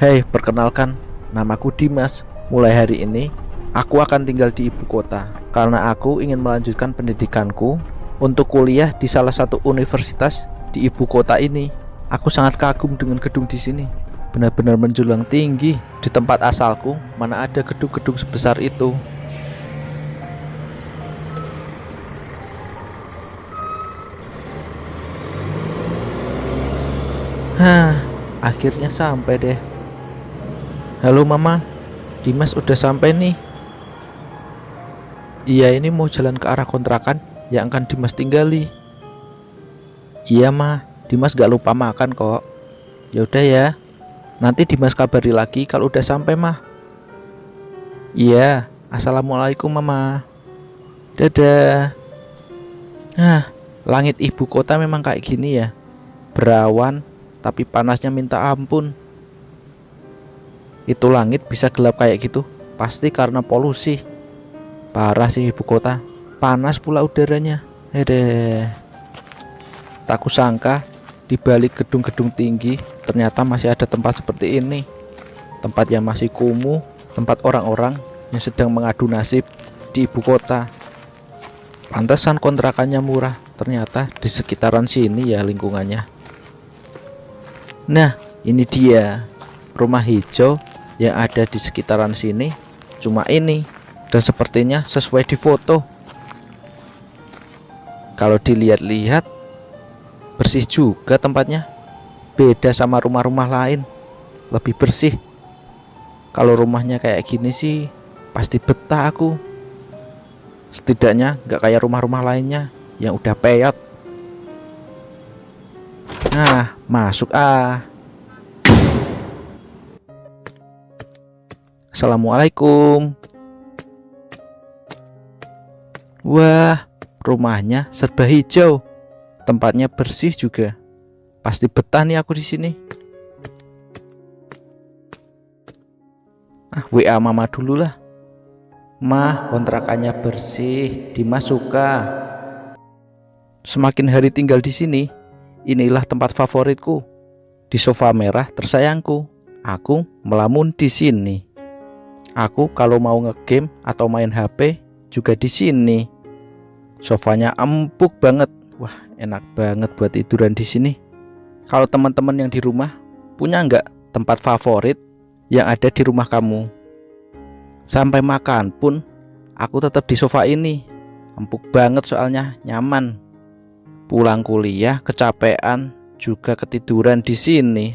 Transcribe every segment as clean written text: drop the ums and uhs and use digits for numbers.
Hei, perkenalkan, namaku Dimas. Mulai hari ini, aku akan tinggal di ibu kota karena aku ingin melanjutkan pendidikanku untuk kuliah di salah satu universitas di ibu kota ini. Aku sangat kagum dengan gedung di sini. Benar-benar menjulang tinggi. Di tempat asalku, mana ada gedung-gedung sebesar itu. Akhirnya sampai deh. Halo Mama, Dimas udah sampai nih. Iya, ini mau jalan ke arah kontrakan yang akan Dimas tinggali. Iya Ma, Dimas gak lupa makan kok. Ya udah ya, nanti Dimas kabari lagi kalau udah sampai mah. Iya, assalamualaikum Mama. Dadah. Nah, langit ibu kota memang kayak gini ya. Berawan, tapi panasnya minta ampun. Itu langit bisa gelap kayak gitu, pasti karena polusi. Parah sih ibu kota, panas pula udaranya. Tak kusangka di balik gedung-gedung tinggi ternyata masih ada tempat seperti ini. Tempat yang masih kumuh, tempat orang-orang yang sedang mengadu nasib di ibu kota. Pantesan kontrakannya murah, ternyata di sekitaran sini ya lingkungannya. Nah, ini dia rumah hijau yang ada di sekitaran sini. Cuma ini, dan sepertinya sesuai di foto. Kalau dilihat-lihat, bersih juga tempatnya. Beda sama rumah-rumah lain, lebih bersih. Kalau rumahnya kayak gini sih pasti betah aku. Setidaknya gak kayak rumah-rumah lainnya yang udah peyot. Nah, masuk ah. Assalamualaikum. Wah, rumahnya serba hijau. Tempatnya bersih juga. Pasti betah nih aku di sini. WA Mama dulu lah. Mah, kontrakannya bersih, Dimas suka. Semakin hari tinggal di sini, inilah tempat favoritku. Di sofa merah tersayangku, aku melamun di sini. Aku kalau mau ngegame atau main HP juga di sini. Sofanya empuk banget. Wah, enak banget buat tiduran di sini. Kalau teman-teman yang di rumah punya nggak tempat favorit yang ada di rumah kamu? Sampai makan pun aku tetap di sofa ini. Empuk banget soalnya, nyaman. Pulang kuliah kecapean juga ketiduran di sini.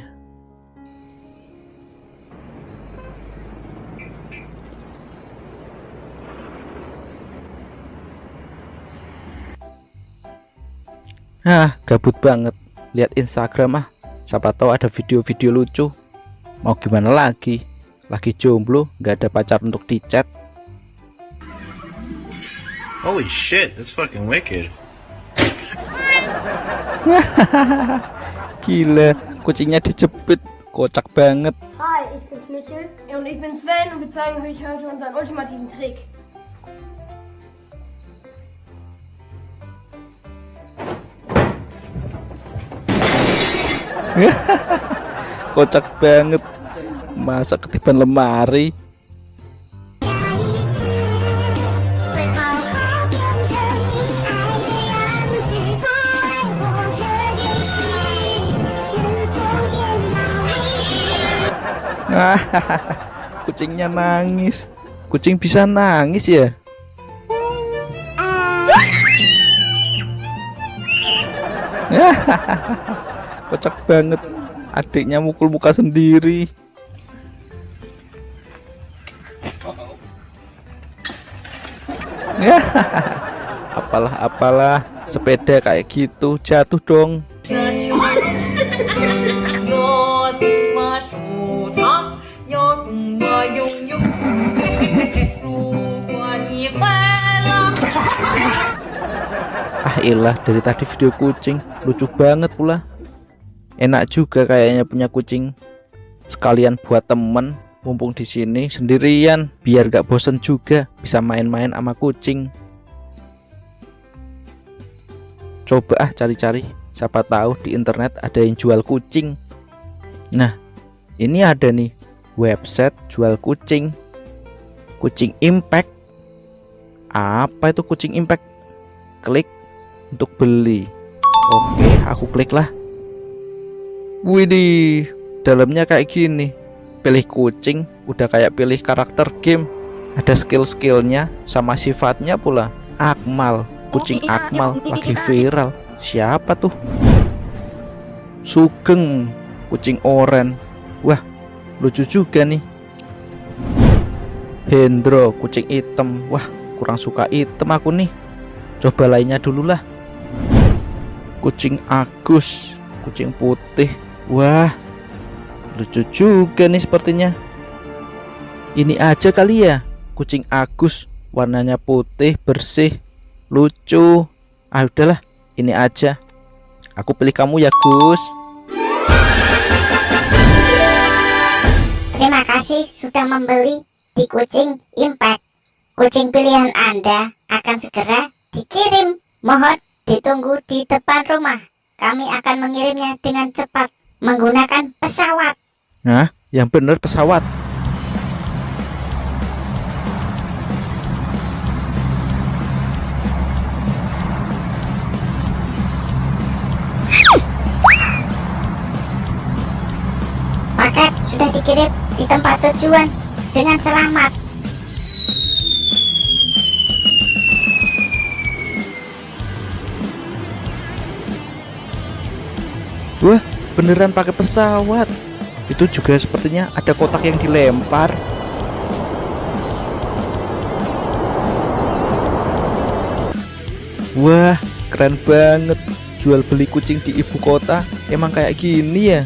Gabut banget. Lihat Instagram siapa tahu ada video-video lucu. Mau gimana lagi? Lagi jomblo, gak ada pacar untuk dicat. Holy shit, that's fucking wicked. Gila, kucingnya dijepit. Kocak banget. Hi, ich bin's Michel und ich bin Sven und wir zeigen euch heute unseren ultimativen Trick. Kocak banget. Masa ketiban lemari. Kucingnya nangis. Kucing bisa nangis ya? Kocak banget. Adiknya mukul muka sendiri. Apalah sepeda kayak gitu jatuh dong. Ilah, dari tadi video kucing lucu banget pula. Enak juga kayaknya punya kucing. Sekalian buat temen, mumpung di sini sendirian, biar gak bosen juga, bisa main-main sama kucing. Coba cari-cari, siapa tahu di internet ada yang jual kucing. Nah, Ini ada nih website jual kucing. Kucing Impact. Apa itu kucing Impact? Klik untuk beli. Oke, aku klik lah. Widih, dalamnya kayak gini. Pilih kucing, udah kayak pilih karakter game. Ada skill-skillnya sama sifatnya pula. Akmal, kucing Akmal lagi viral. Siapa tuh? Sugeng, kucing oren. Wah, lucu juga nih. Hendro, kucing hitam. Wah, kurang suka hitam aku nih. Coba lainnya dulu lah. Kucing Agus, kucing putih. Wah, lucu juga nih sepertinya. Ini aja kali ya, kucing Agus. Warnanya putih, bersih, lucu. Ah udahlah, ini aja. Aku pilih kamu ya Gus. Terima kasih sudah membeli di Kucing Impact. Kucing pilihan Anda akan segera dikirim. Mohon ditunggu di depan rumah. Kami akan mengirimnya dengan cepat menggunakan pesawat. Nah, yang bener pesawat. Paket sudah dikirim di tempat tujuan dengan selamat. Wah, beneran pakai pesawat. Itu juga sepertinya ada kotak yang dilempar. Wah, keren banget. Jual beli kucing di ibu kota emang kayak gini ya.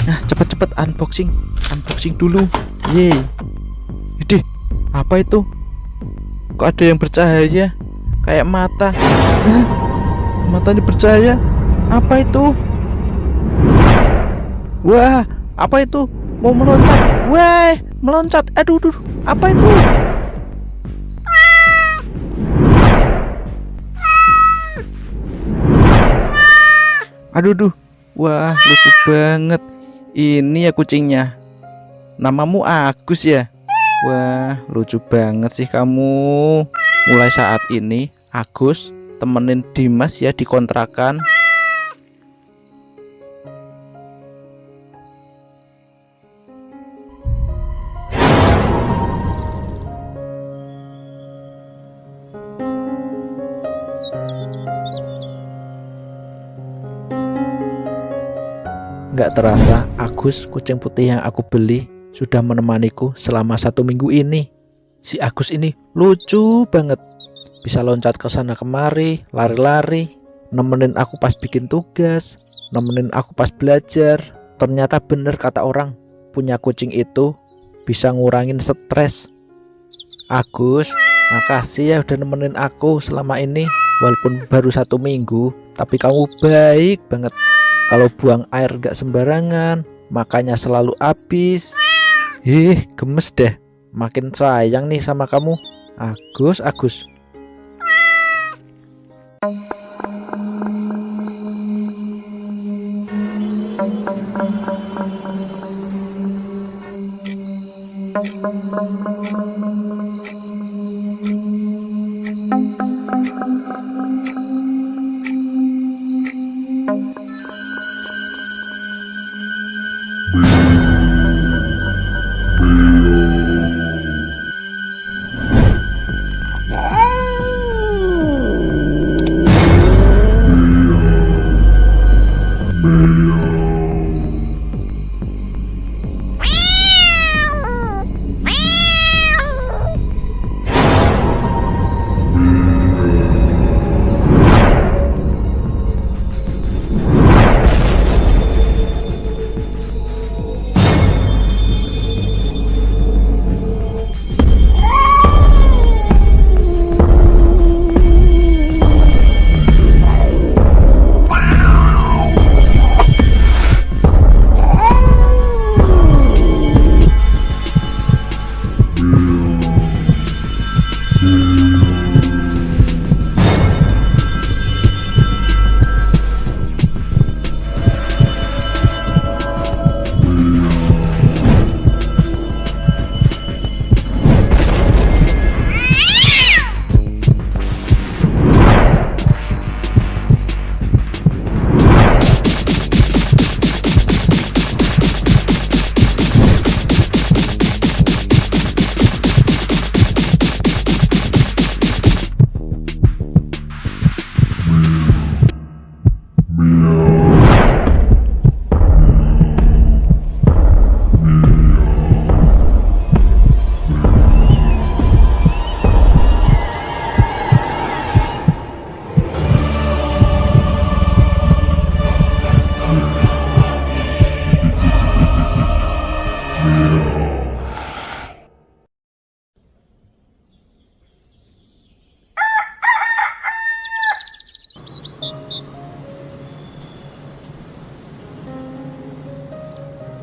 Nah, cepat-cepat unboxing dulu. Yeay. Idih, apa itu? Kok ada yang bercahaya? Kayak mata. Hah? Matanya bercahaya? Apa itu? Wah, apa itu? Mau meloncat. Wah, meloncat. Aduh, apa itu? Aduh. Wah, lucu banget. Ini ya kucingnya. Namamu Agus ya? Wah, lucu banget sih kamu. Mulai saat ini Agus temenin Dimas ya di kontrakan. Nggak terasa, Agus, kucing putih yang aku beli, sudah menemaniku selama 1 minggu ini. Si Agus ini lucu banget. Bisa loncat ke sana kemari, lari-lari, nemenin aku pas bikin tugas, nemenin aku pas belajar. Ternyata bener kata orang, punya kucing itu bisa ngurangin stres. Agus, makasih ya udah nemenin aku selama ini. Walaupun baru 1 minggu, tapi kamu baik banget. Kalau buang air gak sembarangan, makanya selalu habis. Gemes deh. Makin sayang nih sama kamu, Agus.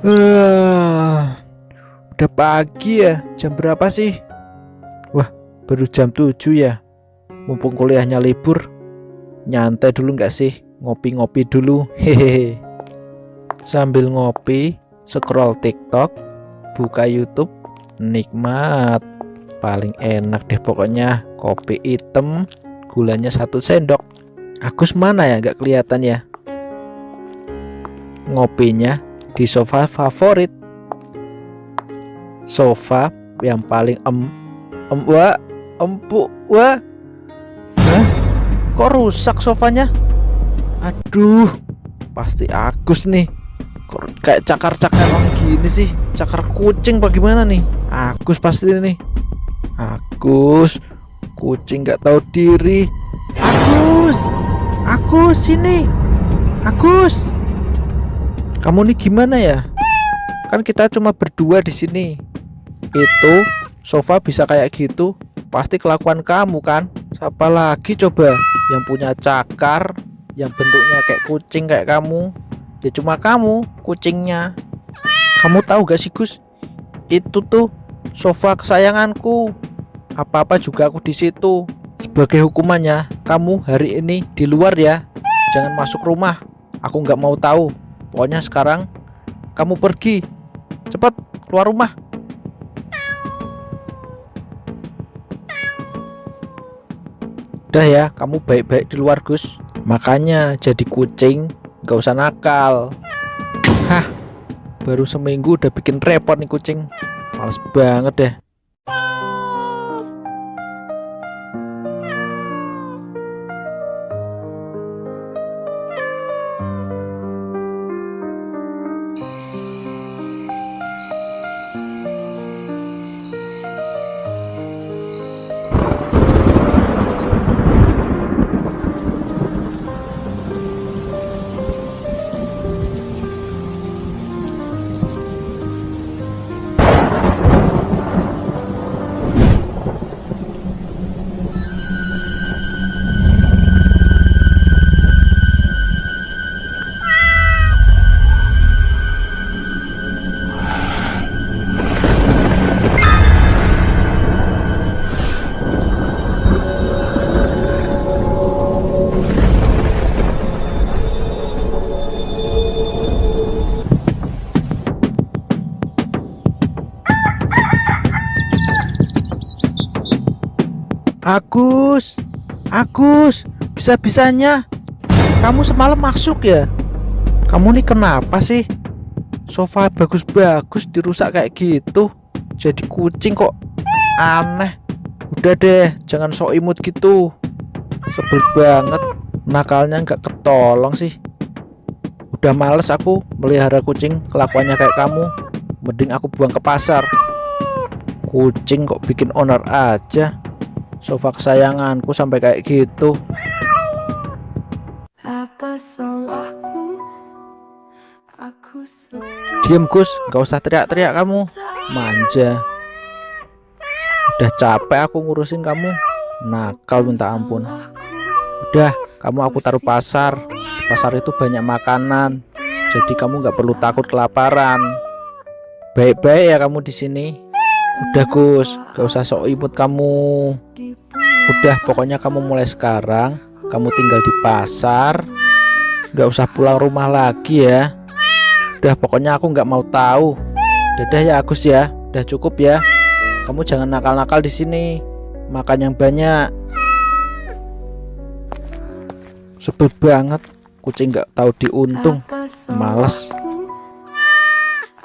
Udah pagi ya, jam berapa sih? Wah, baru jam 7 ya. Mumpung kuliahnya libur, nyantai dulu nggak sih? Ngopi-ngopi dulu, hehehe. Sambil ngopi, scroll TikTok, buka YouTube, nikmat. Paling enak deh pokoknya, kopi hitam, gulanya 1 sendok. Agus mana ya, nggak kelihatan ya? Ngopinya di sofa favorit. Sofa yang paling empuk. Wah. Hah? Kok rusak sofanya? Aduh, pasti Agus nih. Kok kayak cakar-cakar orang gini sih? Cakar kucing bagaimana nih? Agus pasti nih. Agus, kucing nggak tahu diri. Agus sini. Agus, kamu nih gimana ya? Kan kita cuma berdua di sini. Itu sofa bisa kayak gitu, pasti kelakuan kamu kan? Siapa lagi coba yang punya cakar, yang bentuknya kayak kucing kayak kamu? Ya cuma kamu, kucingnya. Kamu tahu gak sih Gus? Itu tuh sofa kesayanganku. Apa-apa juga aku di situ. Sebagai hukumannya, kamu hari ini di luar ya. Jangan masuk rumah. Aku nggak mau tahu. Pokoknya sekarang kamu pergi. Cepat keluar rumah. Udah ya, kamu baik-baik di luar Gus. Makanya jadi kucing nggak usah nakal. Hah, baru seminggu udah bikin repot nih kucing. Males banget deh. Agus, bisa-bisanya kamu semalam masuk ya? Kamu nih kenapa sih? Sofa bagus-bagus dirusak kayak gitu. Jadi kucing kok, aneh. Udah deh, jangan sok imut gitu. Sebel banget, nakalnya nggak ketolong sih. Udah males aku melihara kucing kelakuannya kayak kamu. Mending aku buang ke pasar. Kucing kok bikin owner aja. Sofa kesayanganku sampai kayak gitu. Apa salahku? Aku Diem Gus, gak usah teriak-teriak kamu. Manja. Udah capek aku ngurusin kamu. Nakal minta ampun. Udah, kamu aku taruh pasar. Di pasar itu banyak makanan. Jadi kamu gak perlu takut kelaparan. Baik-baik ya kamu di sini. Udah Gus, gak usah sok imut kamu. Udah, pokoknya kamu mulai sekarang kamu tinggal di pasar, gak usah pulang rumah lagi ya. Udah, pokoknya aku gak mau tahu. Dadah ya Agus ya, udah cukup ya. Kamu jangan nakal-nakal di sini. Makan yang banyak. Sebel banget, kucing gak tahu diuntung. Males.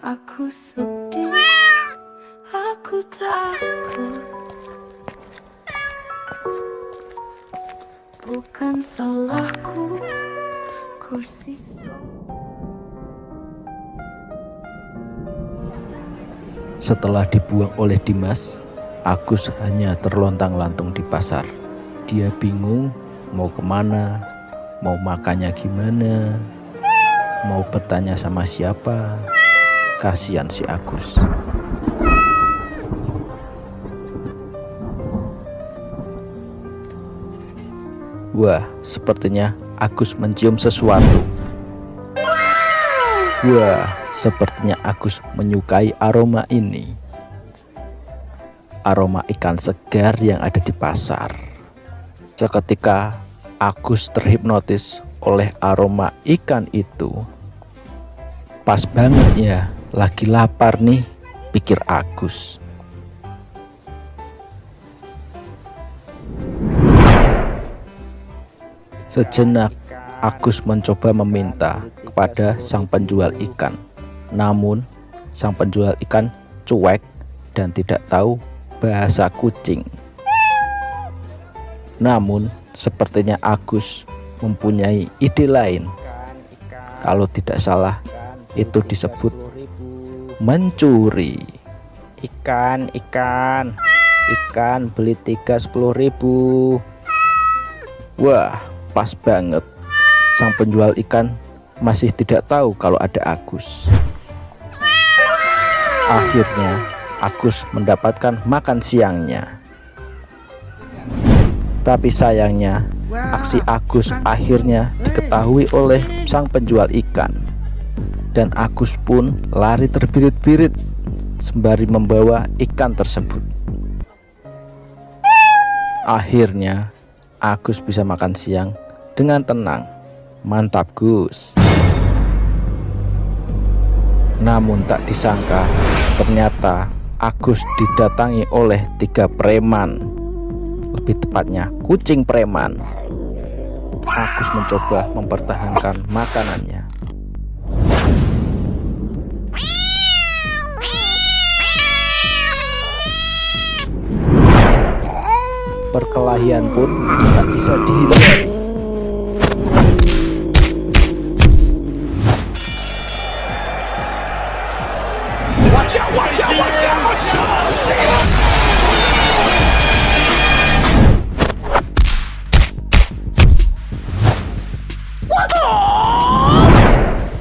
Aku sedih, aku takut. Bukan salahku, kursi Setelah dibuang oleh Dimas, Agus hanya terlontang-lantung di pasar. Dia bingung mau kemana, mau makannya gimana, mau bertanya sama siapa. Kasihan si Agus. Wah, sepertinya Agus mencium sesuatu. Wah, Sepertinya Agus menyukai aroma ini. Aroma ikan segar yang ada di pasar. Seketika Agus terhipnotis oleh aroma ikan itu. Pas banget ya, lagi lapar nih, pikir Agus. Sejenak Agus mencoba meminta kepada sang penjual ikan. Namun sang penjual ikan cuek dan tidak tahu bahasa kucing. Namun sepertinya Agus mempunyai ide lain. Kalau tidak salah itu disebut mencuri. Ikan beli 3 10.000. Wah, pas banget. Sang penjual ikan masih tidak tahu kalau ada Agus. Akhirnya Agus mendapatkan makan siangnya. Tapi sayangnya aksi Agus akhirnya diketahui oleh sang penjual ikan. Dan Agus pun lari terbirit-birit sembari membawa ikan tersebut. Akhirnya Agus bisa makan siang dengan tenang. Mantap Gus. Namun tak disangka, ternyata Agus didatangi oleh 3 preman. Lebih tepatnya kucing preman. Agus mencoba mempertahankan makanannya. Perkelahian pun tak bisa dihindari.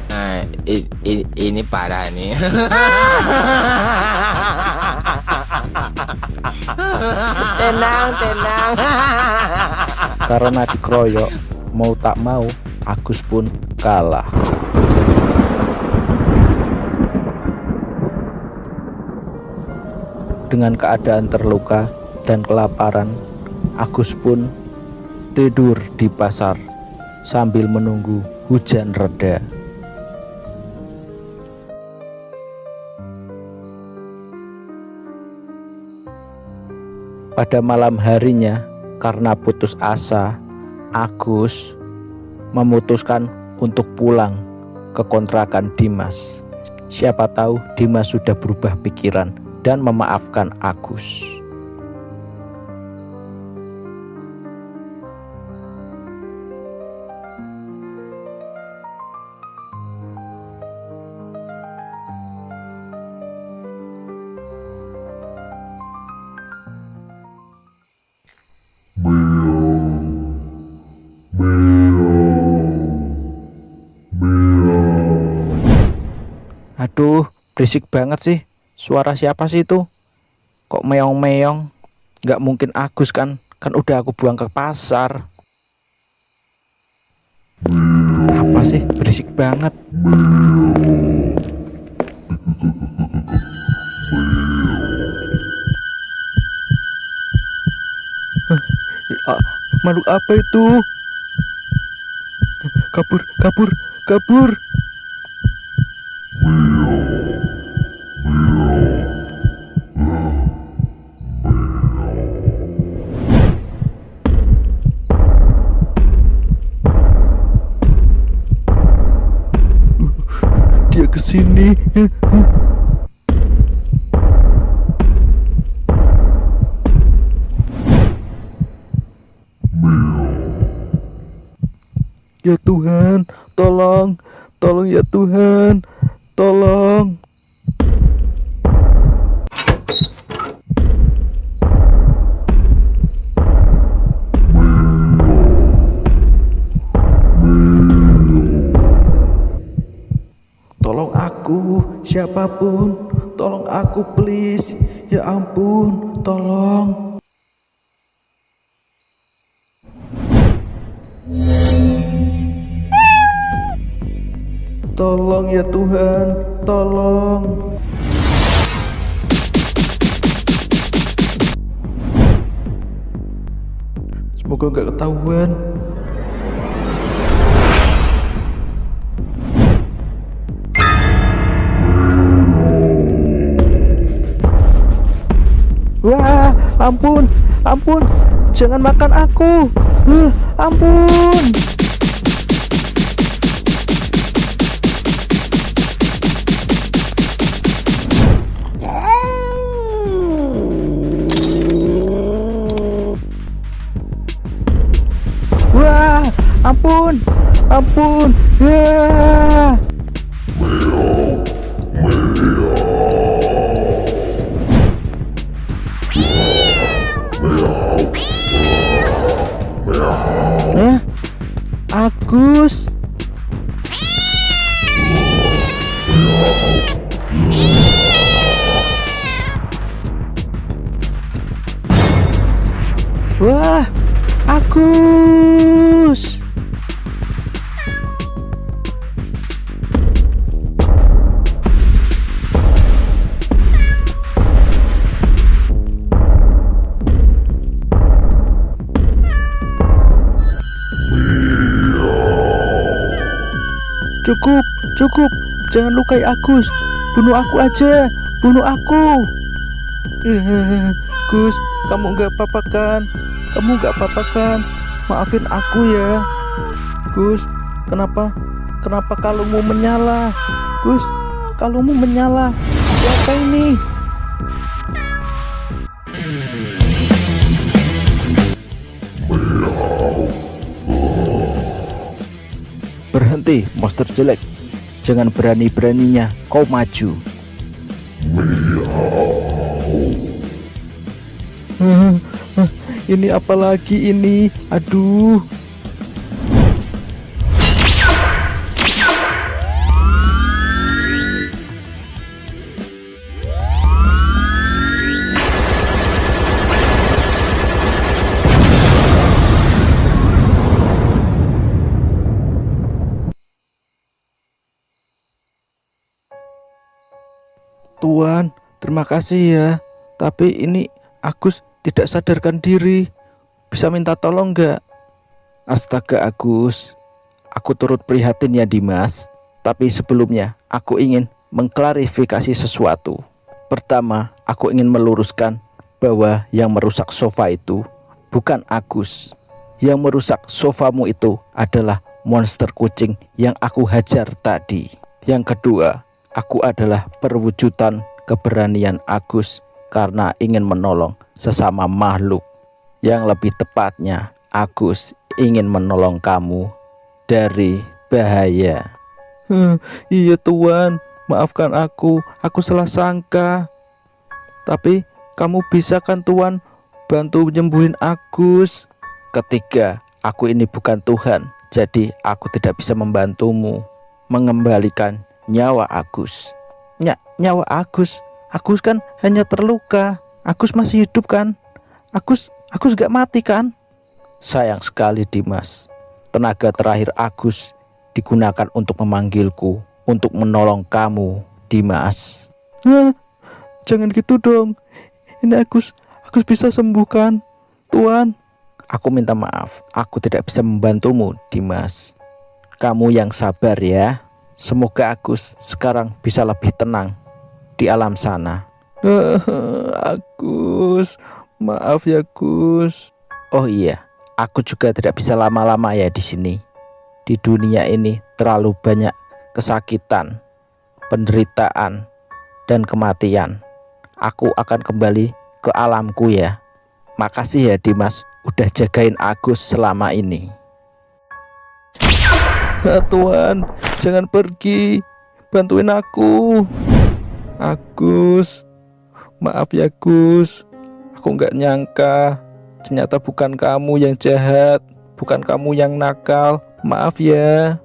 Nah, ini parah nih. Tenang. Karena dikeroyok, mau tak mau Agus pun kalah. Dengan keadaan terluka dan kelaparan, Agus pun tidur di pasar sambil menunggu hujan reda. Pada malam harinya, karena putus asa, Agus memutuskan untuk pulang ke kontrakan Dimas. Siapa tahu Dimas sudah berubah pikiran dan memaafkan Agus. Aduh, berisik banget sih. Suara siapa sih itu? Kok meong-meong? Gak mungkin Agus kan? Kan udah aku buang ke pasar. Apa sih? Berisik banget. Makhluk apa itu? Kabur. Dia kesini. Ya Tuhan, tolong ya Tuhan, tolong. Tolong aku, siapapun, tolong aku please. Ya ampun, tolong. Tolong ya Tuhan, tolong. Semoga nggak ketahuan. Wah, ampun, ampun, jangan makan aku. Ampun. Wah, ampun, ampun. Ya. Agus. Wah, Agus. Cukup, cukup. Jangan lukai Agus. Bunuh aku aja. Bunuh aku. Gus, kamu nggak apa-apa kan? Kamu nggak apa-apa kan? Maafin aku ya. Gus, kenapa kalungmu menyala? Gus, kalungmu menyala. Ada apa ini? Berhenti, monster jelek. Jangan berani-beraninya kau maju. Ini apa lagi ini? Aduh. Tuan, terima kasih ya. Tapi ini Agus tidak sadarkan diri. Bisa minta tolong nggak? Astaga Agus, aku turut prihatin ya Dimas. Tapi sebelumnya aku ingin mengklarifikasi sesuatu. Pertama, aku ingin meluruskan bahwa yang merusak sofa itu bukan Agus. Yang merusak sofamu itu adalah monster kucing yang aku hajar tadi. Yang kedua, aku adalah perwujudan keberanian Agus karena ingin menolong sesama makhluk. Yang lebih tepatnya, Agus ingin menolong kamu dari bahaya. Iya Tuan, maafkan aku salah sangka. Tapi kamu bisa kan Tuan bantu nyembuhin Agus? Ketiga, aku ini bukan Tuhan, jadi aku tidak bisa membantumu mengembalikan nyawa Agus. Nyawa Agus? Agus kan hanya terluka. Agus masih hidup kan? Agus gak mati kan? Sayang sekali Dimas. Tenaga terakhir Agus digunakan untuk memanggilku, untuk menolong kamu Dimas. Jangan gitu dong. Ini Agus bisa sembuh kan Tuan? Aku minta maaf, aku tidak bisa membantumu Dimas. Kamu yang sabar ya. Semoga Agus sekarang bisa lebih tenang di alam sana. Agus, maaf ya Gus. Oh iya, aku juga tidak bisa lama-lama ya di sini. Di dunia ini terlalu banyak kesakitan, penderitaan, dan kematian. Aku akan kembali ke alamku ya. Makasih ya Dimas, udah jagain Agus selama ini. Tuan, jangan pergi, bantuin aku. Agus, maaf ya Gus. Aku nggak nyangka, ternyata bukan kamu yang jahat, bukan kamu yang nakal. Maaf ya.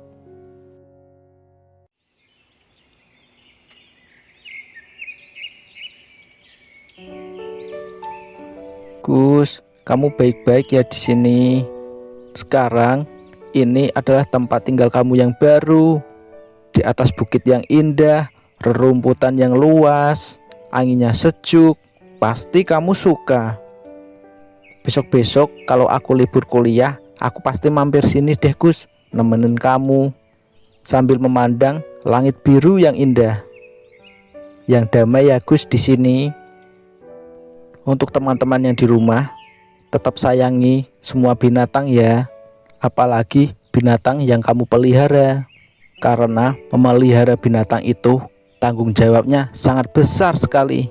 Gus, kamu baik-baik ya di sini. Sekarang ini adalah tempat tinggal kamu yang baru. Di di atas bukit yang indah, rerumputan yang luas, anginnya sejuk. Pasti kamu suka. Besok-besok kalau aku libur kuliah, aku pasti mampir sini deh Gus, nemenin kamu. Sambil memandang langit biru yang indah. Yang damai ya Gus di sini. Untuk teman-teman yang di rumah, tetap sayangi semua binatang ya. Apalagi binatang yang kamu pelihara. Karena memelihara binatang itu tanggung jawabnya sangat besar sekali.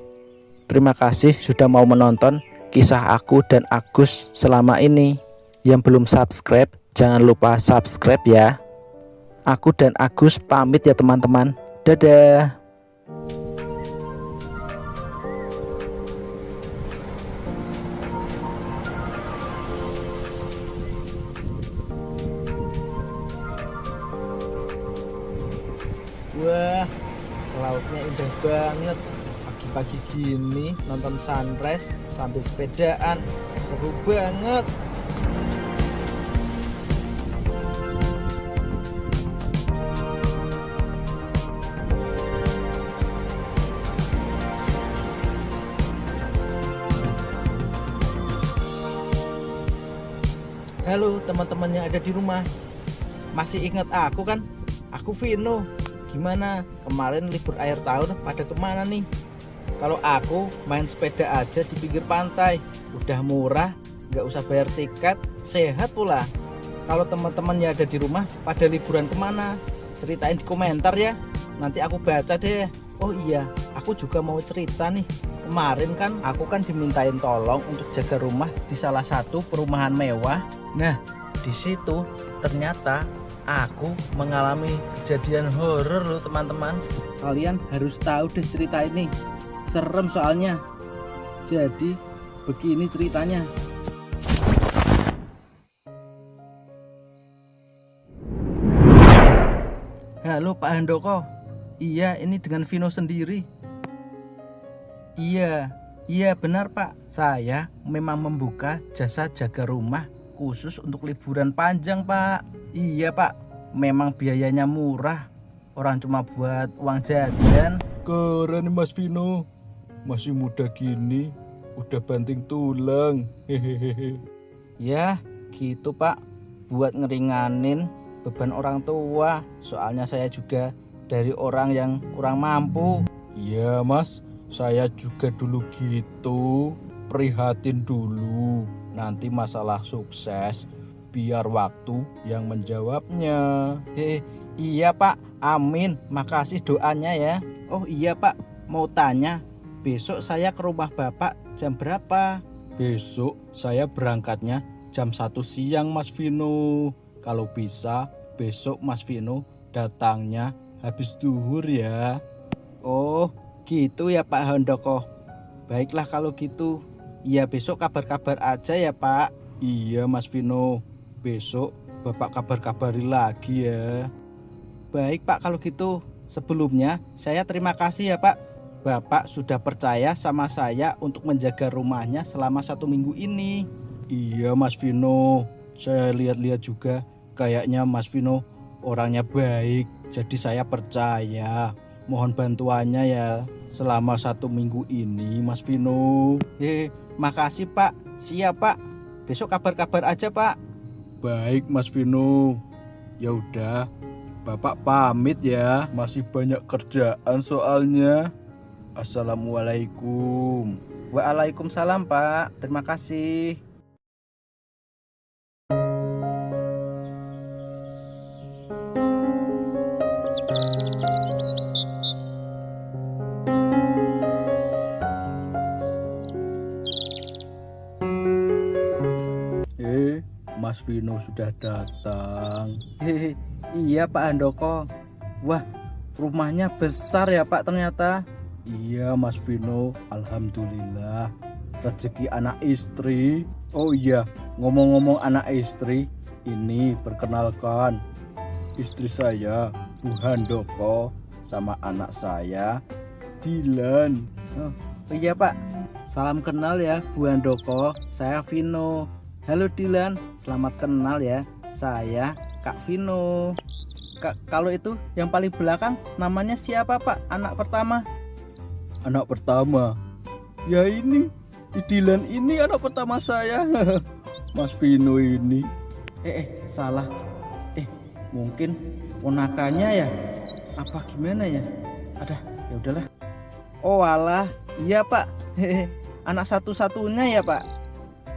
Terima kasih sudah mau menonton kisah aku dan Agus selama ini. Yang belum subscribe, jangan lupa subscribe ya. Aku dan Agus pamit ya teman-teman. Dadah. Wah, lautnya indah banget. Pagi-pagi gini nonton sunrise sambil sepedaan, seru banget. Halo teman-teman yang ada di rumah, masih ingat aku kan? Aku Vino. Gimana? Kemarin libur akhir tahun pada kemana nih? Kalau aku main sepeda aja di pinggir pantai. Udah murah, nggak usah bayar tiket, sehat pula. Kalau teman-teman yang ada di rumah pada liburan kemana? Ceritain di komentar ya. Nanti aku baca deh. Oh iya, aku juga mau cerita nih. Kemarin kan aku dimintain tolong untuk jaga rumah di salah satu perumahan mewah. Nah, di situ ternyata aku mengalami kejadian horor loh teman-teman. Kalian harus tahu deh cerita ini. Serem soalnya. Jadi begini ceritanya. Halo Pak Handoko. Iya, ini dengan Vino sendiri. Iya benar Pak. Saya memang membuka jasa jaga rumah khusus untuk liburan panjang Pak. Iya Pak, memang biayanya murah. Orang cuma buat uang jajan. Keren Mas Vino, masih muda gini udah banting tulang. Hehehe. Ya gitu Pak, buat ngeringanin beban orang tua. Soalnya saya juga dari orang yang kurang mampu. Iya Mas, saya juga dulu gitu. Prihatin dulu, nanti masalah sukses biar waktu yang menjawabnya. Iya Pak, amin. Makasih doanya ya. Oh iya Pak, mau tanya, besok saya ke rumah Bapak jam berapa? Besok saya berangkatnya jam 1 siang Mas Vino. Kalau bisa besok Mas Vino datangnya habis duhur ya. Oh gitu ya Pak Handoko. Baiklah kalau gitu. Iya besok kabar-kabar aja ya Pak. Iya Mas Vino, besok Bapak kabar-kabari lagi ya. Baik Pak kalau gitu. Sebelumnya saya terima kasih ya Pak. Bapak sudah percaya sama saya untuk menjaga rumahnya selama 1 minggu ini. Iya Mas Vino, saya lihat-lihat juga kayaknya Mas Vino orangnya baik. Jadi saya percaya. Mohon bantuannya ya selama 1 minggu ini Mas Vino. Makasih Pak. Siap Pak. Besok kabar-kabar aja Pak. Baik Mas Vino. Ya udah, Bapak pamit ya. Masih banyak kerjaan soalnya. Assalamualaikum. Waalaikumsalam Pak. Terima kasih. Mas Vino sudah datang. Iya Pak Handoko. Wah, rumahnya besar ya Pak ternyata. Iya Mas Vino, alhamdulillah. Rezeki anak istri. Oh iya, ngomong-ngomong anak istri, ini perkenalkan istri saya Bu Handoko sama anak saya Dilan. Oh iya Pak, salam kenal ya Bu Handoko. Saya Vino. Halo Dilan, selamat kenal ya. Saya Kak Vino. Kalau itu yang paling belakang namanya siapa Pak? Anak pertama? Anak pertama? Ya ini, Dilan ini anak pertama saya. Mas Vino ini. Salah. Mungkin ponakannya ya? Apa gimana ya? Ya udahlah. Oh alah, iya Pak. Anak satu-satunya ya Pak?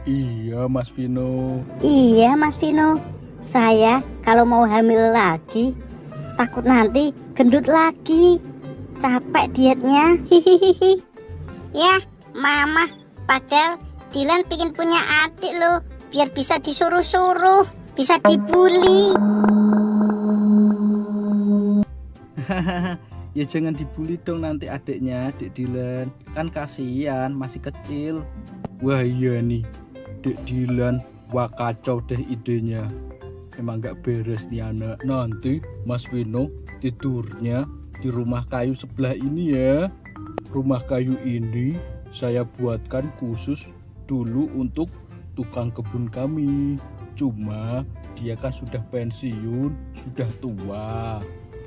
Iya Mas Vino. Iya Mas Vino, saya kalau mau hamil lagi takut nanti gendut lagi, capek dietnya. Hihihi. Ya mama, padahal Dilan pingin punya adik loh, biar bisa disuruh-suruh, bisa dibully. Ya jangan dibully dong nanti adiknya, Dek Dilan. Kan kasihan, masih kecil. Wah iya nih, Dek Dilan. Wah kacau deh idenya. Emang gak beres nih anak. Nanti Mas Vino tidurnya di rumah kayu sebelah ini ya. Rumah kayu ini saya buatkan khusus dulu untuk tukang kebun kami. Cuma dia kan sudah pensiun, sudah tua.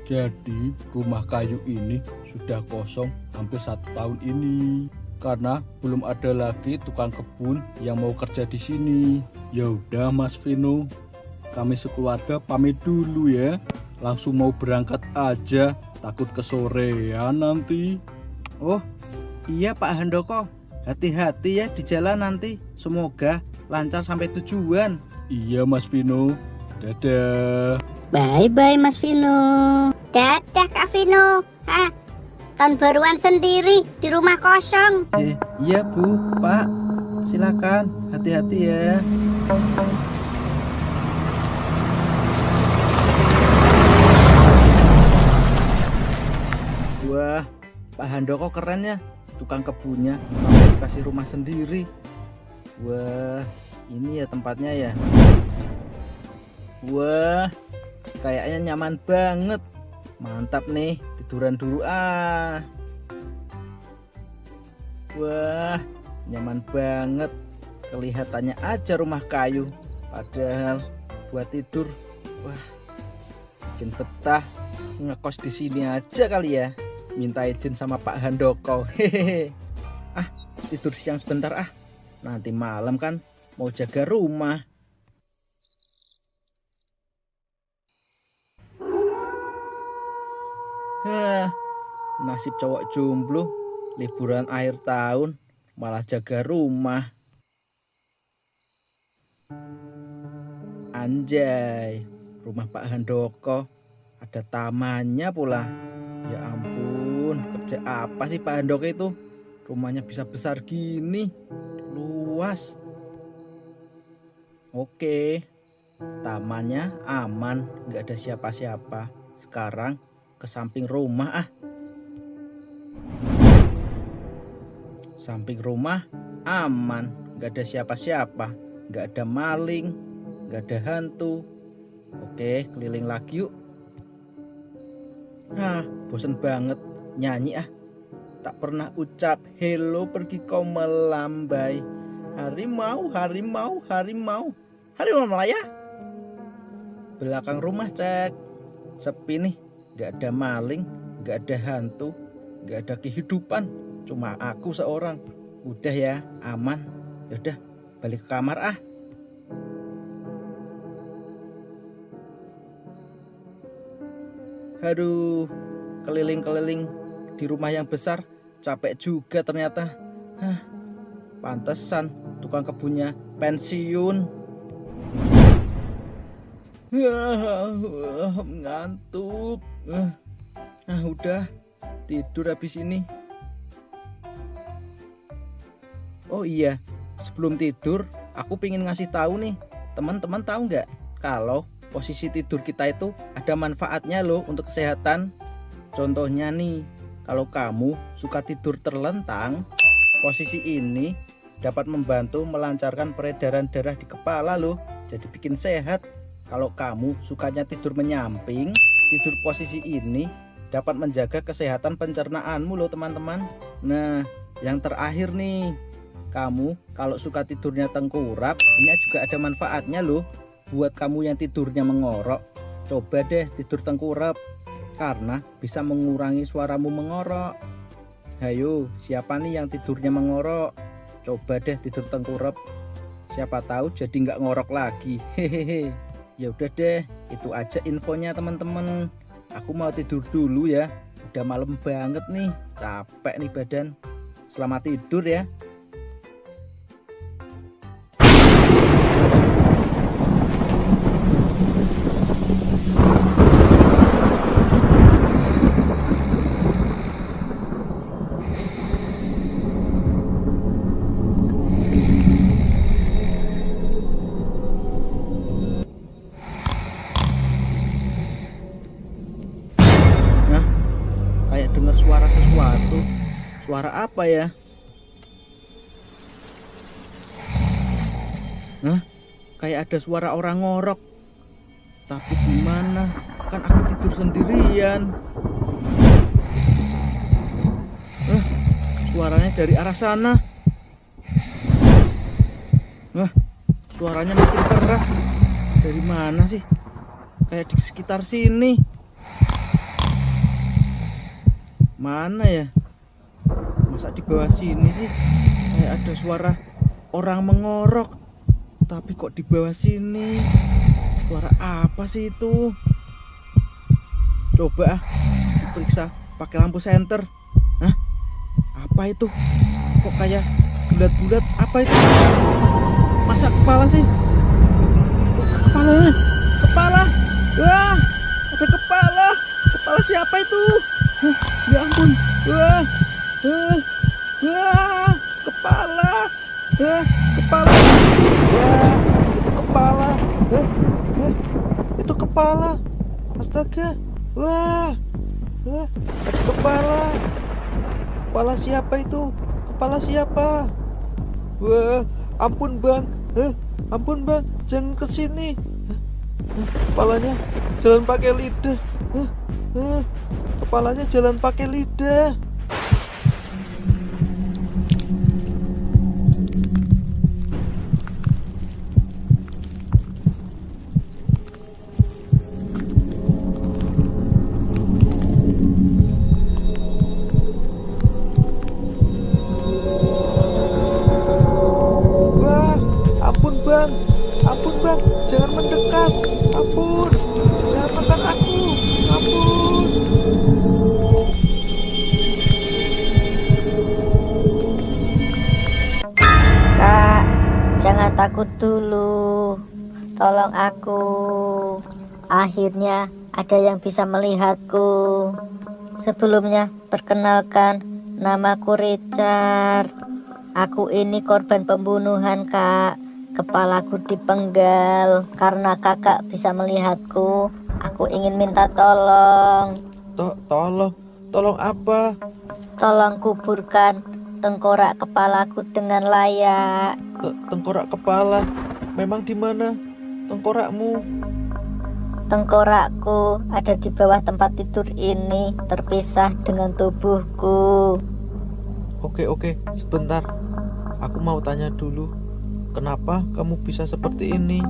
Jadi rumah kayu ini sudah kosong hampir 1 tahun ini karena belum ada lagi tukang kebun yang mau kerja di sini. Ya udah Mas Vino, kami sekeluarga pamit dulu ya. Langsung mau berangkat aja, takut kesorean nanti. Oh iya Pak Handoko, hati-hati ya di jalan nanti. Semoga lancar sampai tujuan. Iya Mas Vino, dadah. Bye-bye Mas Vino. Dadah Kak Vino. Tahun baruan sendiri di rumah kosong. Iya Bu, Pak. Silakan, hati-hati ya. Wah, Pak Handoko keren ya. Tukang kebunnya sampai dikasih rumah sendiri. Wah, ini ya tempatnya ya. Wah, kayaknya nyaman banget. Mantap nih, tiduran dulu ah. Wah, nyaman banget. Kelihatannya aja rumah kayu, padahal buat tidur. Wah, bikin betah. Ngekos di sini aja kali ya. Minta izin sama Pak Handoko. Hehehe. Tidur siang sebentar ah. Nanti malam kan mau jaga rumah. Nasib cowok jomblo liburan akhir tahun malah jaga rumah. Anjay, rumah Pak Handoko ada tamannya pula. Ya ampun, kerja apa sih Pak Handoko itu? Rumahnya bisa besar gini, luas. Oke, tamannya aman, nggak ada siapa-siapa. Sekarang ke samping rumah ah. Samping rumah aman, nggak ada siapa-siapa, nggak ada maling, nggak ada hantu. Oke, keliling lagi yuk. Bosen banget nyanyi ah. Tak pernah ucap hello pergi kau melambai. Harimau, harimau, harimau, harimau Malaya. Belakang rumah cek, sepi nih. Gak ada maling, gak ada hantu, gak ada kehidupan, cuma aku seorang. Udah ya, aman. Yaudah, balik ke kamar ah. Aduh, keliling-keliling di rumah yang besar, capek juga ternyata. Pantesan tukang kebunnya pensiun. Ngantuk. Udah tidur habis ini. Oh iya, sebelum tidur aku pengen ngasih tahu nih, teman-teman tahu nggak kalau posisi tidur kita itu ada manfaatnya loh untuk kesehatan. Contohnya nih, kalau kamu suka tidur terlentang, posisi ini dapat membantu melancarkan peredaran darah di kepala loh, jadi bikin sehat. Kalau kamu sukanya tidur menyamping, tidur posisi ini dapat menjaga kesehatan pencernaanmu loh teman-teman. Nah, yang terakhir nih, kamu kalau suka tidurnya tengkurap, ini juga ada manfaatnya loh. Buat kamu yang tidurnya mengorok, Coba deh tidur tengkurap, karena bisa mengurangi suaramu mengorok. Hayo, siapa nih yang tidurnya mengorok? Coba deh tidur tengkurap. Siapa tahu jadi nggak ngorok lagi. Hehehe. Ya udah deh, itu aja infonya teman-teman. Aku mau tidur dulu ya. Udah malam banget nih, capek nih badan. Selamat tidur ya. Kayak dengar suara sesuatu. Suara apa ya? Kayak ada suara orang ngorok. Tapi gimana? Kan aku tidur sendirian. Suaranya dari arah sana. Suaranya makin keras. Dari mana sih? Kayak di sekitar sini. Mana ya? Masa di bawah sini sih? Kayak ada suara orang mengorok. Tapi kok di bawah sini? Suara apa sih itu? Coba periksa pakai lampu senter. Apa itu? Kok kayak bulat-bulat? Apa itu? Masa kepala sih? Kepala. Wah, ada kepala. Kepala siapa itu? Ya ampun. Wah, kepala. Kepala. Wah, itu kepala. Itu kepala. Astaga. Wah, ada kepala. Kepala siapa itu? Kepala siapa? Wah, ampun bang. Ampun bang, jangan kesini. Kepalanya jalan pakai lidah. Kepalanya jalan pakai lidah. Wah, ampun bang, jangan mendekat. Ampun, jangan makan aku. Ampun. Kak, jangan takut dulu. Tolong aku. Akhirnya ada yang bisa melihatku. Sebelumnya, perkenalkan, namaku Richard. Aku ini korban pembunuhan, Kak. Kepalaku dipenggal. Karena kakak bisa melihatku, aku ingin minta tolong. Tolong apa? Tolong kuburkan tengkorak kepalaku dengan layak. Tengkorak kepala. Memang di mana tengkorakmu? Tengkorakku ada di bawah tempat tidur ini, terpisah dengan tubuhku. Oke, sebentar. Aku mau tanya dulu. Kenapa kamu bisa seperti ini?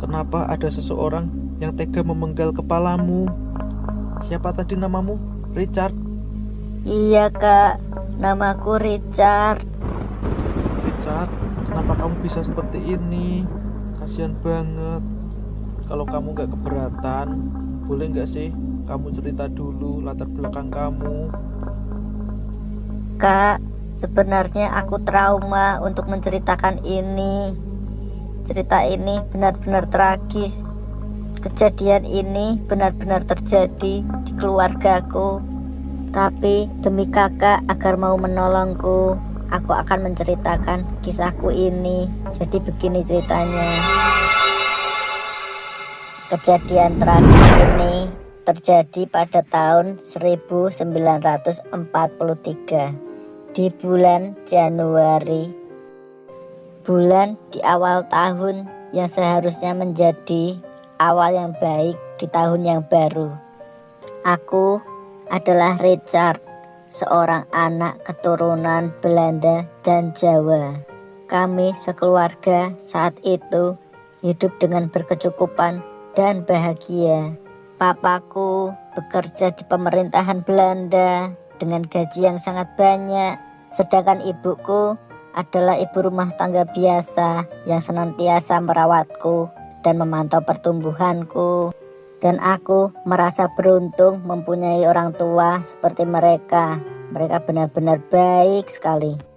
Kenapa ada seseorang yang tega memenggal kepalamu? Siapa tadi namamu? Richard? Iya, Kak. Namaku Richard. Richard, kenapa kamu bisa seperti ini? Kasihan banget. Kalau kamu gak keberatan, boleh gak sih kamu cerita dulu latar belakang kamu? Kak, sebenarnya aku trauma untuk menceritakan ini. Cerita ini benar-benar tragis. Kejadian ini benar-benar terjadi di keluargaku. Tapi demi kakak agar mau menolongku, aku akan menceritakan kisahku ini. Jadi begini ceritanya. Kejadian tragis ini terjadi pada tahun 1943 di bulan Januari. Bulan di awal tahun yang seharusnya menjadi awal yang baik di tahun yang baru. Aku adalah Richard, seorang anak keturunan Belanda dan Jawa. Kami sekeluarga saat itu hidup dengan berkecukupan dan bahagia. Papaku bekerja di pemerintahan Belanda dengan gaji yang sangat banyak, sedangkan ibuku adalah ibu rumah tangga biasa yang senantiasa merawatku dan memantau pertumbuhanku. Dan aku merasa beruntung mempunyai orang tua seperti mereka. Mereka benar-benar baik sekali.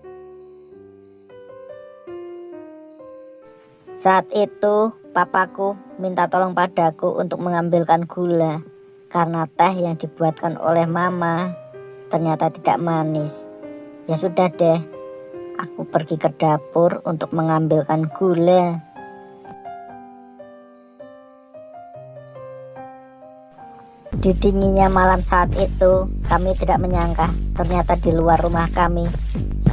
Saat itu papaku minta tolong padaku untuk mengambilkan gula karena teh yang dibuatkan oleh mama ternyata tidak manis. Ya sudah deh, aku pergi ke dapur untuk mengambilkan gula. Di dinginnya malam saat itu, kami tidak menyangka ternyata di luar rumah kami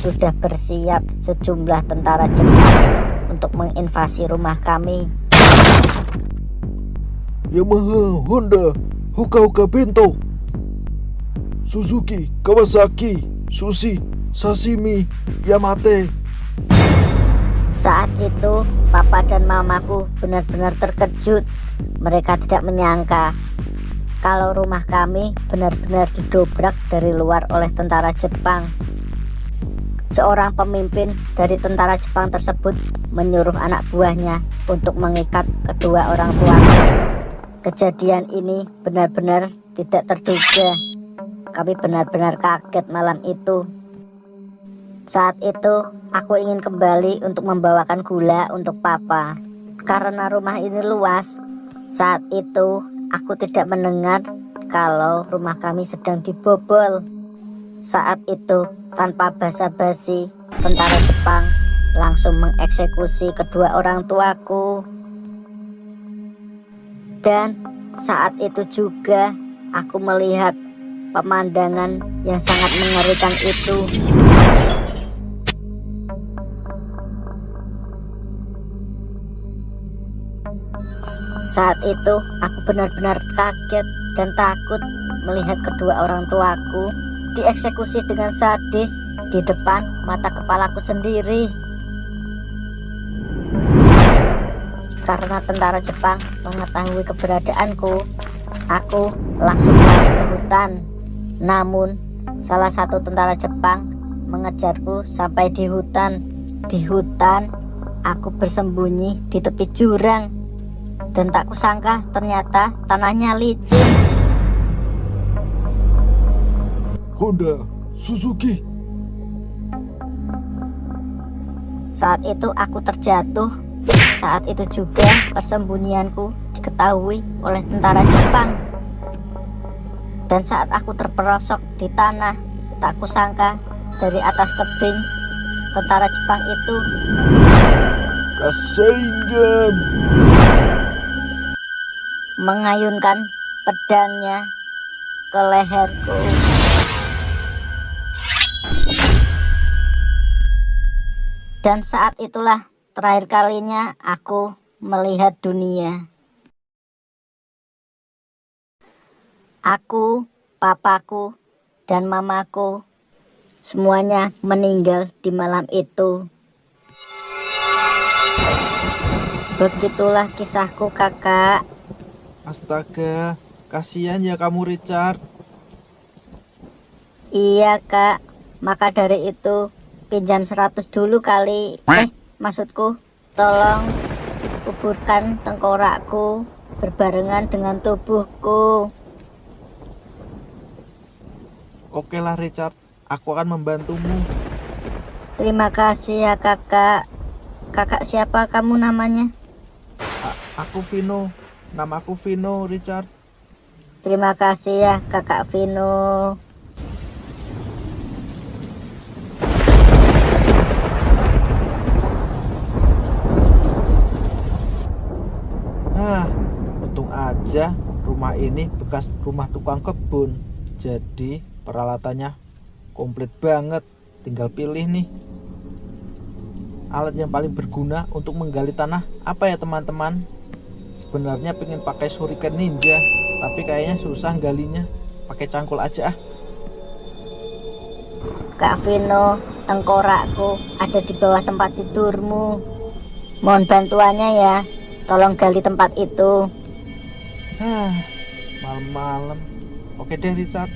sudah bersiap sejumlah tentara Jepang untuk menginvasi rumah kami. Yamaha, Honda, Hoka Bento, Suzuki, Kawasaki, Sushi, Sashimi, Yamate. Saat itu papa dan mamaku benar-benar terkejut. Mereka tidak menyangka kalau rumah kami benar-benar didobrak dari luar oleh tentara Jepang. Seorang pemimpin dari tentara Jepang tersebut menyuruh anak buahnya untuk mengikat kedua orang tua. Kejadian ini benar-benar tidak terduga. Kami benar-benar kaget malam itu. Saat itu aku ingin kembali untuk membawakan gula untuk papa. Karena rumah ini luas, saat itu aku tidak mendengar kalau rumah kami sedang dibobol. Saat itu tanpa basa-basi, tentara Jepang langsung mengeksekusi kedua orang tuaku. Dan saat itu juga aku melihat pemandangan yang sangat mengerikan itu. Saat itu aku benar-benar kaget dan takut melihat kedua orang tuaku dieksekusi dengan sadis di depan mata kepalaku sendiri. Karena tentara Jepang mengetahui keberadaanku, aku langsung lari ke hutan. Namun salah satu tentara Jepang mengejarku sampai di hutan. Di hutan aku bersembunyi di tepi jurang, dan tak kusangka ternyata tanahnya licin. Honda, Suzuki. Saat itu aku terjatuh. Saat itu juga persembunyianku diketahui oleh tentara Jepang. Dan saat aku terperosok di tanah, tak kusangka dari atas tebing tentara Jepang itu Rasengan mengayunkan pedangnya ke leherku. Dan saat itulah terakhir kalinya aku melihat dunia. Aku, papaku, dan mamaku semuanya meninggal di malam itu. Begitulah kisahku, kakak. Astaga, kasihan ya kamu, Richard. Iya, kak. Maka dari itu pinjam 100 dulu kali. Maksudku, tolong kuburkan tengkorakku berbarengan dengan tubuhku. Oke lah, Richard, aku akan membantumu. Terima kasih ya, kakak. Kakak siapa kamu namanya? Aku Vino. Namaku Vino, Richard. Terima kasih ya, kakak Vino. Untung aja rumah ini bekas rumah tukang kebun. Jadi peralatannya komplit banget. Tinggal pilih nih alat yang paling berguna untuk menggali tanah. Apa ya teman-teman? Sebenarnya pengen pakai shuriken ninja, tapi kayaknya susah galinya. Pakai cangkul aja ah. Kak Vino, tengkorakku ada di bawah tempat tidurmu. Mohon bantuannya ya. Tolong gali tempat itu. Malam-malam. Oke deh Richard.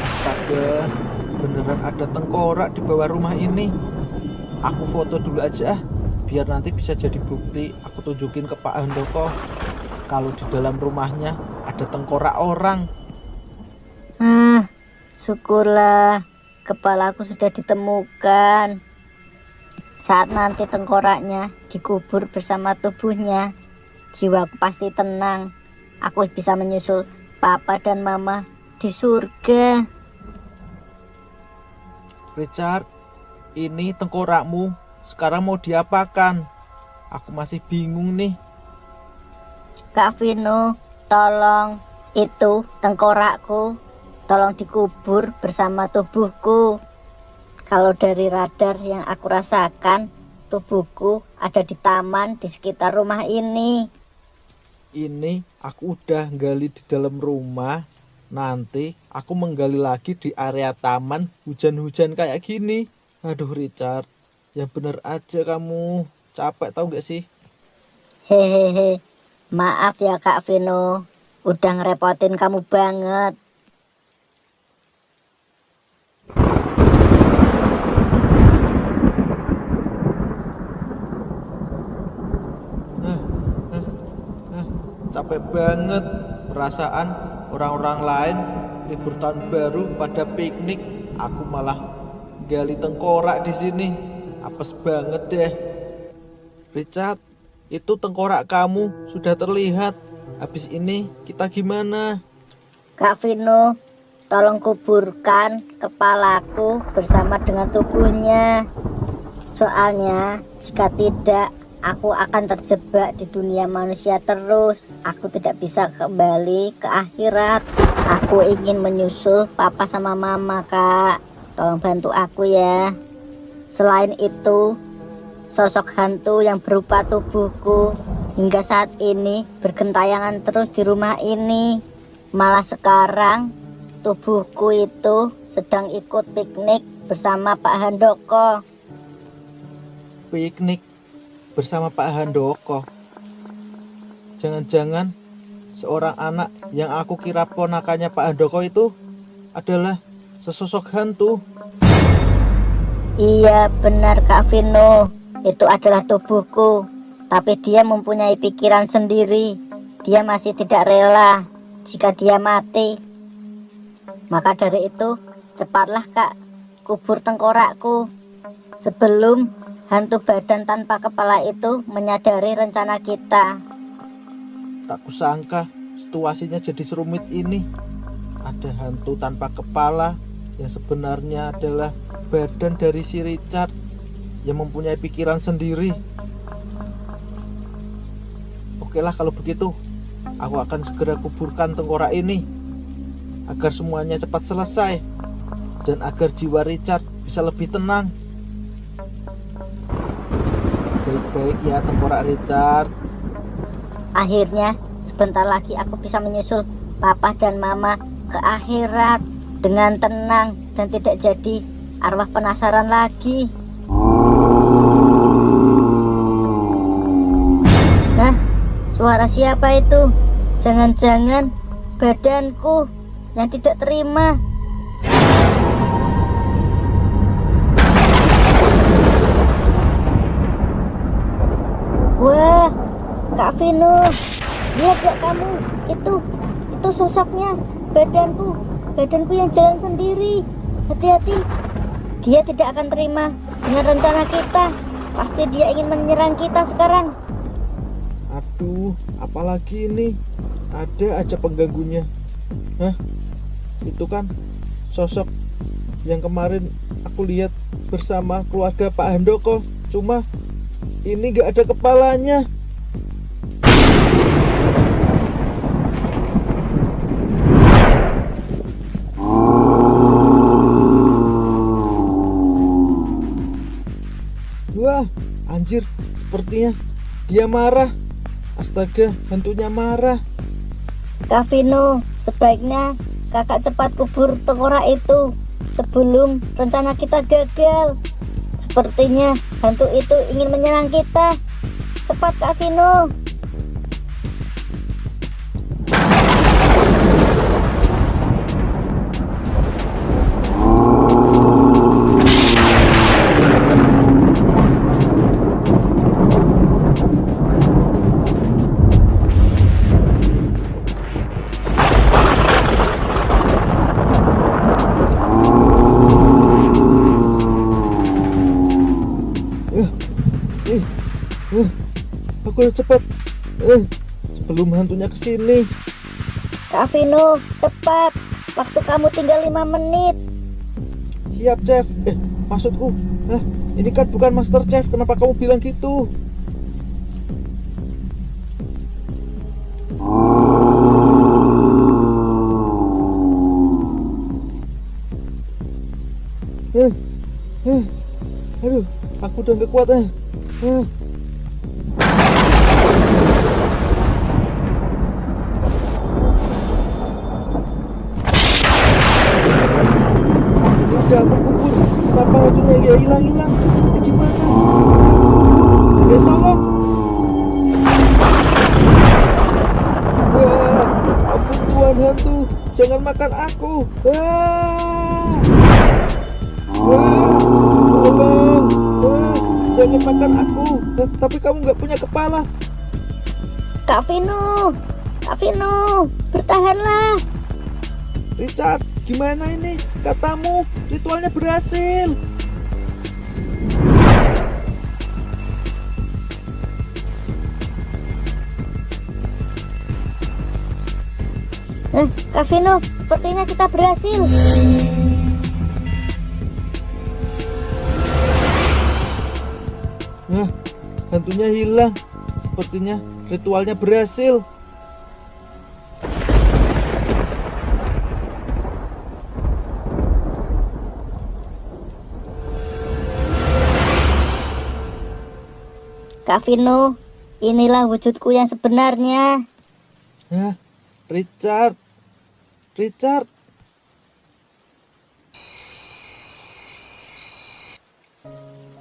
Astaga, beneran ada tengkorak di bawah rumah ini. Aku foto dulu aja biar nanti bisa jadi bukti. Aku tunjukin ke Pak Handoko kalau di dalam rumahnya ada tengkorak orang. Syukurlah kepalaku sudah ditemukan. Saat nanti tengkoraknya dikubur bersama tubuhnya, jiwaku pasti tenang. Aku bisa menyusul papa dan mama di surga. Richard, ini tengkorakmu sekarang mau diapakan? Aku masih bingung nih. Kak Vino, tolong, itu tengkorakku, tolong dikubur bersama tubuhku. Kalau dari radar yang aku rasakan, tubuhku ada di taman di sekitar rumah ini. Ini aku udah gali di dalam rumah. Nanti aku menggali lagi di area taman hujan-hujan kayak gini. Aduh Richard, yang bener aja kamu. Capek tau gak sih? Hehehe, maaf ya Kak Vino, udah ngerepotin kamu banget. Capek banget. Perasaan orang-orang lain libur tahun baru pada piknik, aku malah gali tengkorak di sini. Apes banget deh. Richard, itu tengkorak kamu sudah terlihat. Habis ini kita gimana? Kak Vino, tolong kuburkan kepalaku bersama dengan tubuhnya. Soalnya jika tidak, aku akan terjebak di dunia manusia terus. Aku tidak bisa kembali ke akhirat. Aku ingin menyusul papa sama mama, Kak. Tolong bantu aku ya. Selain itu, sosok hantu yang berupa tubuhku hingga saat ini bergentayangan terus di rumah ini. Malah sekarang tubuhku itu sedang ikut piknik bersama Pak Handoko. Piknik bersama Pak Handoko? Jangan-jangan seorang anak yang aku kira ponakannya Pak Handoko itu adalah sesosok hantu. Iya benar Kak Vino, itu adalah tubuhku. Tapi dia mempunyai pikiran sendiri. Dia masih tidak rela jika dia mati. Maka dari itu, cepatlah Kak, kubur tengkorakku sebelum hantu badan tanpa kepala itu menyadari rencana kita. Tak kusangka situasinya jadi serumit ini. Ada hantu tanpa kepala yang sebenarnya adalah badan dari si Richard yang mempunyai pikiran sendiri. Oke lah kalau begitu, aku akan segera kuburkan tengkorak ini agar semuanya cepat selesai dan agar jiwa Richard bisa lebih tenang. Baik-baik ya tengkorak Richard. Akhirnya sebentar lagi aku bisa menyusul papa dan mama ke akhirat dengan tenang dan tidak jadi arwah penasaran lagi. Nah, suara siapa itu? Jangan-jangan badanku yang tidak terima. Wah, Kak Vino, lihat gak kamu? Itu sosoknya, badanku yang jalan sendiri. Hati-hati, dia tidak akan terima dengan rencana kita. Pasti dia ingin menyerang kita sekarang. Aduh, apalagi ini? Ada aja pengganggunya. Hah? Itu kan sosok yang kemarin aku lihat bersama keluarga Pak Handoko. Cuma ini gak ada kepalanya. Wah, anjir, sepertinya dia marah. Astaga, hantunya marah. Kak Vino, sebaiknya kakak cepat kubur tengkorak itu sebelum rencana kita gagal. Sepertinya hantu itu ingin menyerang kita. Cepat Kak Vino. Aku harus cepat sebelum hantunya kesini. Kak Vino, cepat. Waktu kamu tinggal 5 menit. Siap, Chef. Maksudku, ini kan bukan Master Chef. Kenapa kamu bilang gitu? Aduh, aku udah gak kuat. Ini udah aku kubur. Kenapa hantunya ya hilang-hilang? Ini gimana? Udah aku kubur. Tolong. Wah, ampun Tuhan hantu. Jangan makan aku. Tolong. Jangan makan aku. Tapi kamu nggak punya kepala. Kak Vino, bertahanlah. Richard, gimana ini? Katamu ritualnya berhasil. Kak Vino, sepertinya kita berhasil. Hantunya hilang. Sepertinya ritualnya berhasil. Kak Vino, inilah wujudku yang sebenarnya. Richard.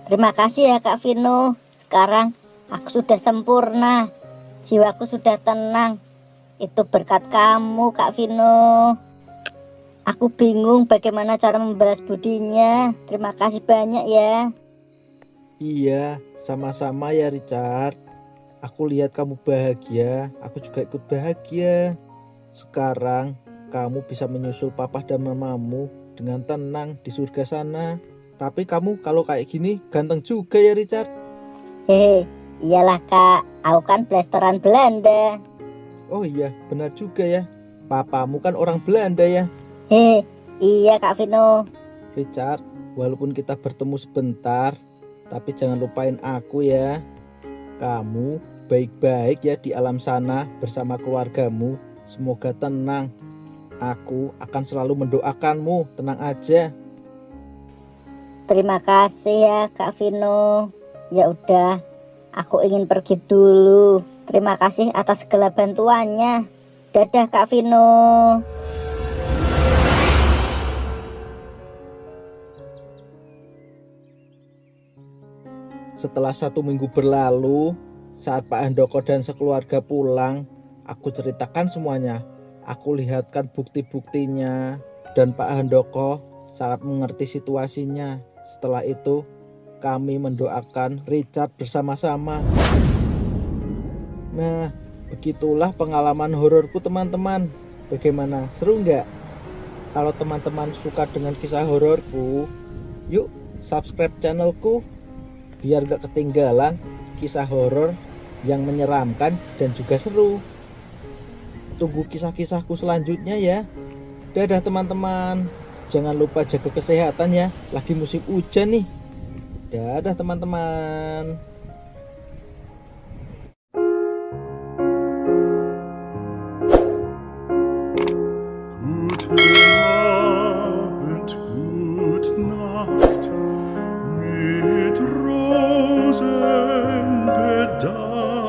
Terima kasih ya Kak Vino. Sekarang aku sudah sempurna. Jiwaku sudah tenang. Itu berkat kamu Kak Vino. Aku bingung bagaimana cara membalas budinya. Terima kasih banyak ya. Iya, sama-sama ya Richard. Aku lihat kamu bahagia, aku juga ikut bahagia. Sekarang kamu bisa menyusul papa dan mamamu dengan tenang di surga sana. Tapi kamu kalau kayak gini ganteng juga ya Richard. Hehe, iyalah Kak, aku kan blasteran Belanda. Oh iya, benar juga ya. Papamu kan orang Belanda ya. Hehe, iya Kak Vino. Richard, walaupun kita bertemu sebentar, tapi jangan lupain aku ya. Kamu baik-baik ya di alam sana bersama keluargamu. Semoga tenang. Aku akan selalu mendoakanmu, tenang aja. Terima kasih ya Kak Vino. Ya udah, aku ingin pergi dulu. Terima kasih atas segala bantuannya. Dadah Kak Vino. Setelah 1 minggu berlalu, saat Pak Handoko dan sekeluarga pulang, aku ceritakan semuanya. Aku lihatkan bukti-buktinya, dan Pak Handoko sangat mengerti situasinya. Setelah itu, kami mendoakan Richard bersama-sama. Nah, begitulah pengalaman hororku teman-teman. Bagaimana? Seru nggak? Kalau teman-teman suka dengan kisah hororku, yuk subscribe channelku biar gak ketinggalan kisah horor yang menyeramkan dan juga seru. Tunggu kisah-kisahku selanjutnya ya. Dadah teman-teman. Jangan lupa jaga kesehatan ya. Lagi musim hujan nih. Dadah teman-teman. Guten Abend, gute Nacht, mit Rosen bedacht.